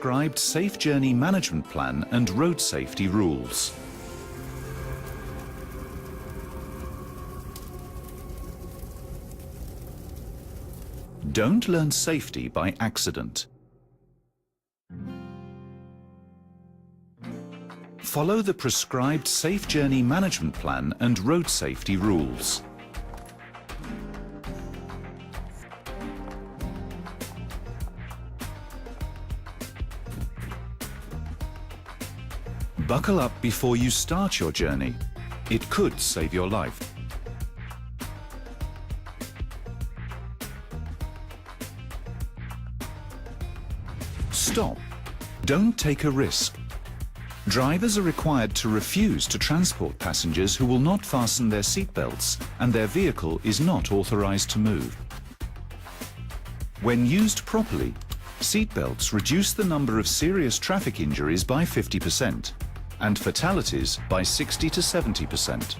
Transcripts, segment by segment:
prescribed safe journey management plan and road safety rules. Don't learn safety by accident. Follow the prescribed safe journey management plan and road safety rules. Buckle up before you start your journey. It could save your life. Stop. Don't take a risk. Drivers are required to refuse to transport passengers who will not fasten their seatbelts and their vehicle is not authorized to move. When used properly, seatbelts reduce the number of serious traffic injuries by 50% and fatalities by 60 to 70%.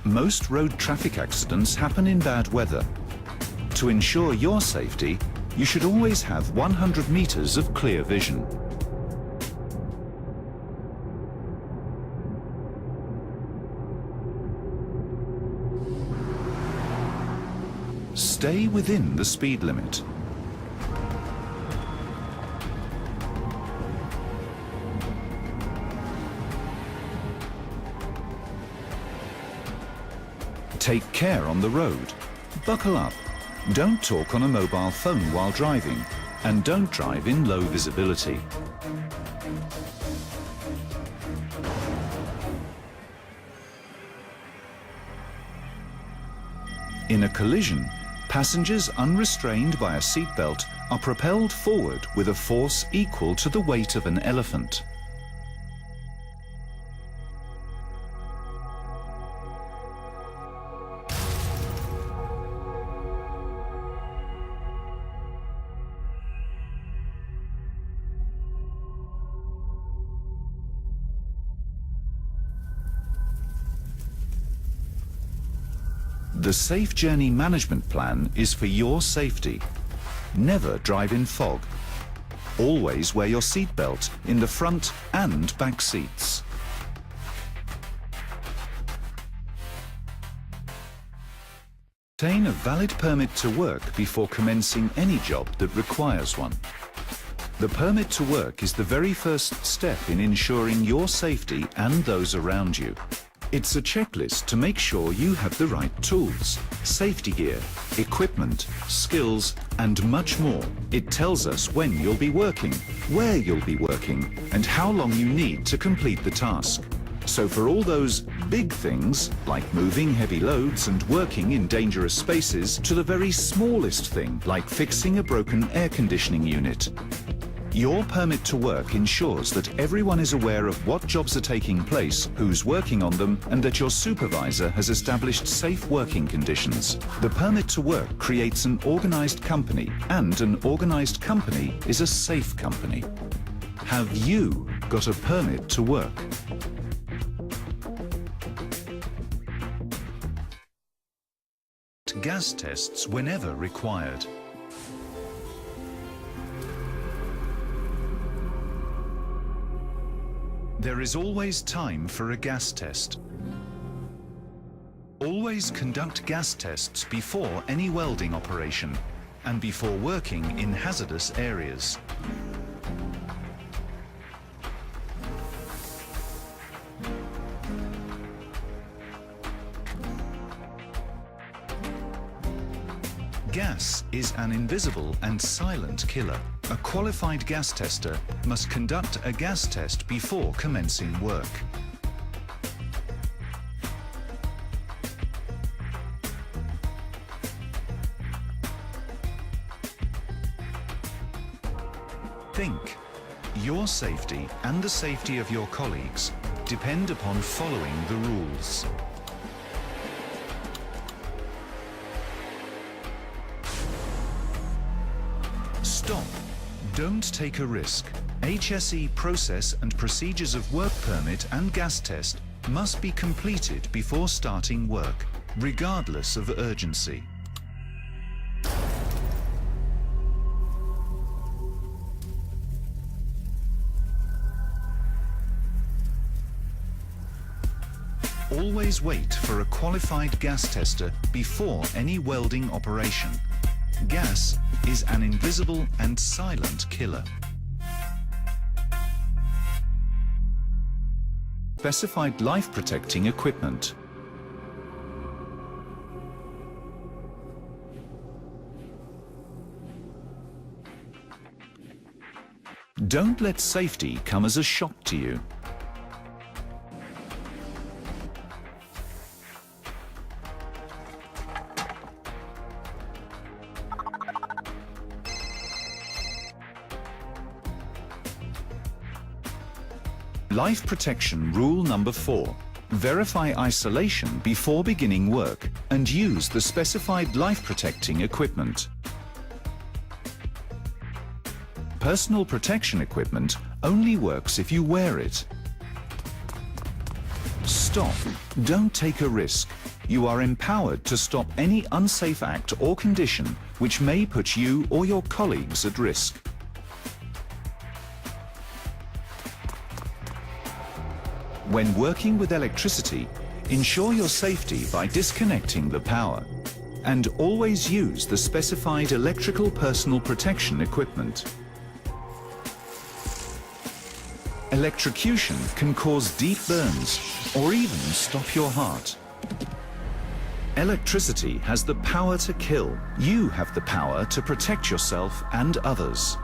Most road traffic accidents happen in bad weather. To ensure your safety, you should always have 100 meters of clear vision. Stay within the speed limit. Take care on the road. Buckle up. Don't talk on a mobile phone while driving, and don't drive in low visibility. In a collision, passengers unrestrained by a seatbelt are propelled forward with a force equal to the weight of an elephant. The Safe Journey Management Plan is for your safety. Never drive in fog. Always wear your seatbelt in the front and back seats. Obtain a valid permit to work before commencing any job that requires one. The permit to work is the very first step in ensuring your safety and those around you. It's a checklist to make sure you have the right tools, safety gear, equipment, skills, and much more. It tells us when you'll be working, where you'll be working, and how long you need to complete the task. So for all those big things, like moving heavy loads and working in dangerous spaces, to the very smallest thing, like fixing a broken air conditioning unit, your permit to work ensures that everyone is aware of what jobs are taking place, who's working on them, and that your supervisor has established safe working conditions. The permit to work creates an organized company, and an organized company is a safe company. Have you got a permit to work? Gas tests whenever required. There is always time for a gas test. Always conduct gas tests before any welding operation and before working in hazardous areas. Gas is an invisible and silent killer. A qualified gas tester must conduct a gas test before commencing work. Think. Your safety and the safety of your colleagues depend upon following the rules. Stop. Don't take a risk. HSE process and procedures of work permit and gas test must be completed before starting work, regardless of urgency. Always wait for a qualified gas tester before any welding operation. Gas is an invisible and silent killer. Specified life-protecting equipment. Don't let safety come as a shock to you. Life protection rule number 4. Verify isolation before beginning work and use the specified life protecting equipment. Personal protection equipment only works if you wear it. Stop. Don't take a risk. You are empowered to stop any unsafe act or condition which may put you or your colleagues at risk. When working with electricity, ensure your safety by disconnecting the power and always use the specified electrical personal protection equipment. Electrocution can cause deep burns or even stop your heart. Electricity has the power to kill. You have the power to protect yourself and others.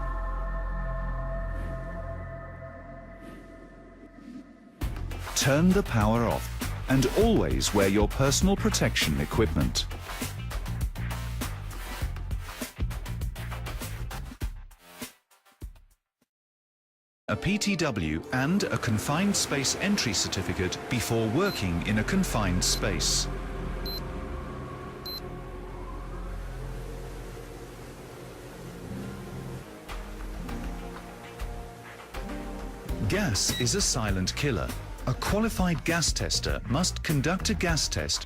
Turn the power off and always wear your personal protection equipment. A PTW and a confined space entry certificate before working in a confined space. Gas is a silent killer. A qualified gas tester must conduct a gas test.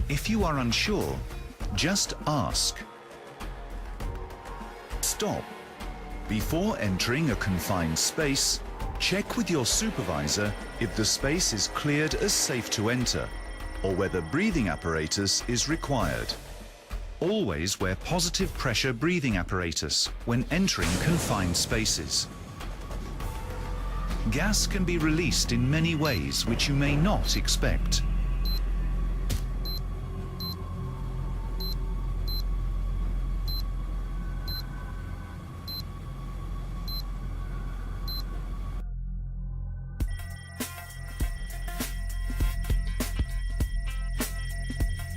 If you are unsure, just ask. Stop. Before entering a confined space, check with your supervisor if the space is cleared as safe to enter or whether breathing apparatus is required. Always wear positive pressure breathing apparatus when entering confined spaces. Gas can be released in many ways which you may not expect.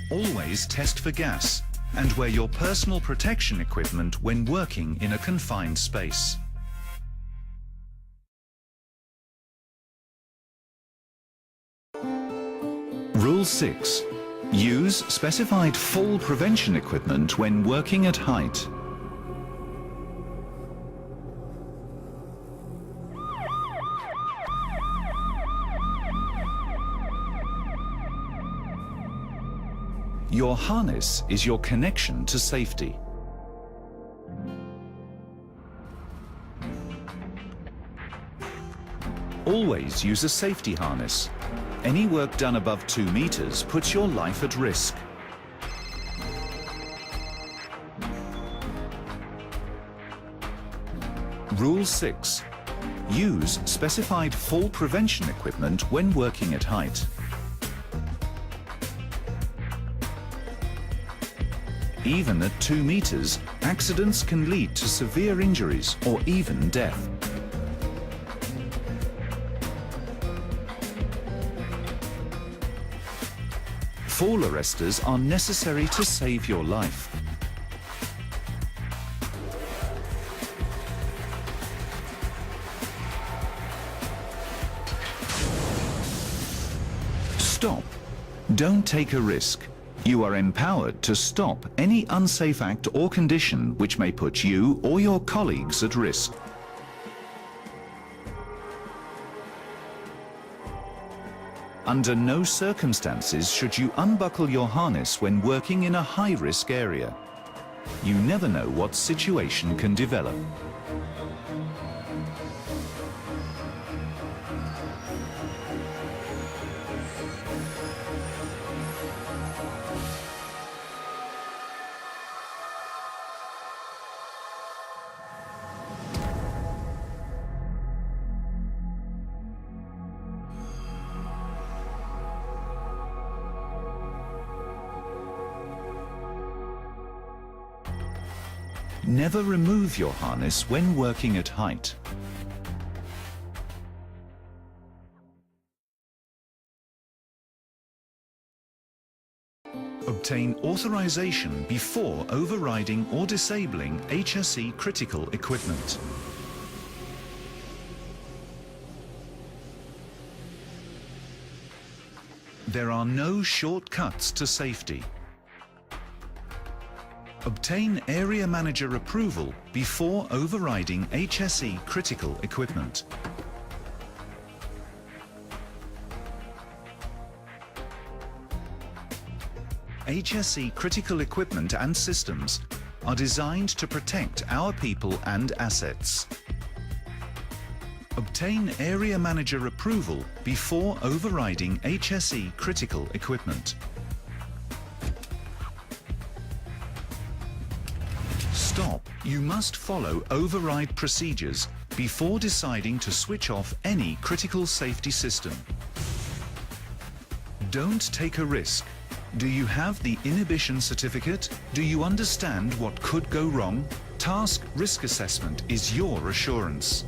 Always test for gas and wear your personal protection equipment when working in a confined space. Rule 6. Use specified fall prevention equipment when working at height. Your harness is your connection to safety. Always use a safety harness. Any work done above 2 meters puts your life at risk. Rule 6. Use specified fall prevention equipment when working at height. Even at 2 meters, accidents can lead to severe injuries or even death. Fall arresters are necessary to save your life. Stop. Don't take a risk. You are empowered to stop any unsafe act or condition which may put you or your colleagues at risk. Under no circumstances should you unbuckle your harness when working in a high-risk area. You never know what situation can develop. Never remove your harness when working at height. Obtain authorization before overriding or disabling HSE critical equipment. There are no shortcuts to safety. Obtain area manager approval before overriding HSE critical equipment. HSE critical equipment and systems are designed to protect our people and assets. Obtain area manager approval before overriding HSE critical equipment. Stop. You must follow override procedures before deciding to switch off any critical safety system. Don't take a risk. Do you have the inhibition certificate? Do you understand what could go wrong? Task risk assessment is your assurance.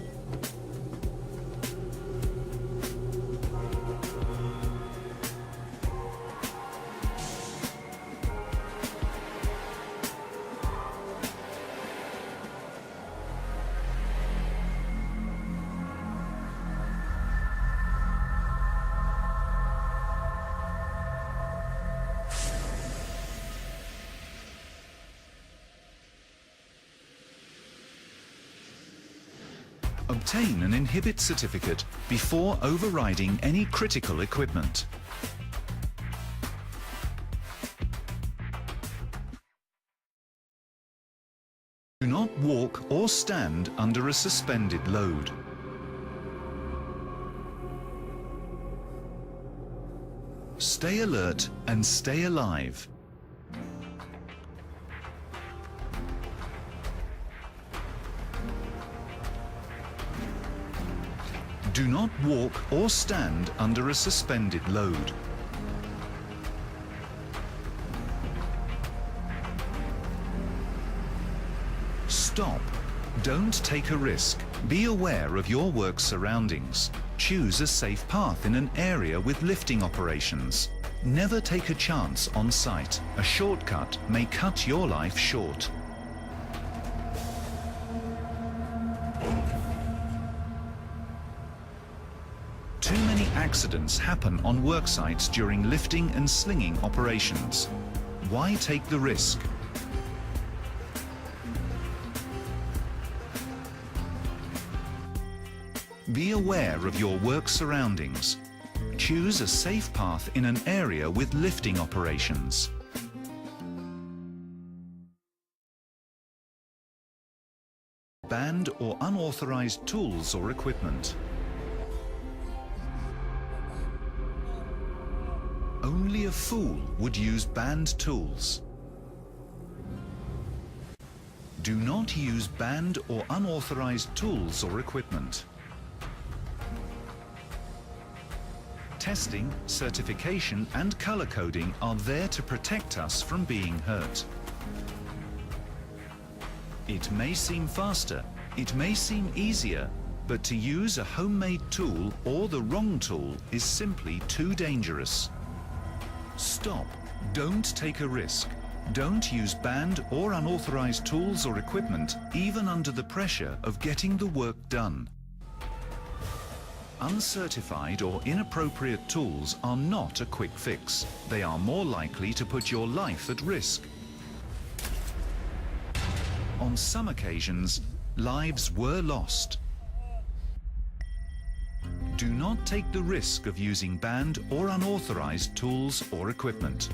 Obtain an inhibit certificate before overriding any critical equipment. Do not walk or stand under a suspended load. Stay alert and stay alive. Do not walk or stand under a suspended load. Stop. Don't take a risk. Be aware of your work surroundings. Choose a safe path in an area with lifting operations. Never take a chance on site. A shortcut may cut your life short. Too many accidents happen on work sites during lifting and slinging operations. Why take the risk? Be aware of your work surroundings. Choose a safe path in an area with lifting operations. Banned or unauthorized tools or equipment. Only a fool would use banned tools. Do not use banned or unauthorized tools or equipment. Testing, certification and color coding are there to protect us from being hurt. It may seem faster, it may seem easier, but to use a homemade tool or the wrong tool is simply too dangerous. Stop. Don't take a risk. Don't use banned or unauthorized tools or equipment, even under the pressure of getting the work done. Uncertified or inappropriate tools are not a quick fix. They are more likely to put your life at risk. On some occasions, lives were lost. Do not take the risk of using banned or unauthorized tools or equipment.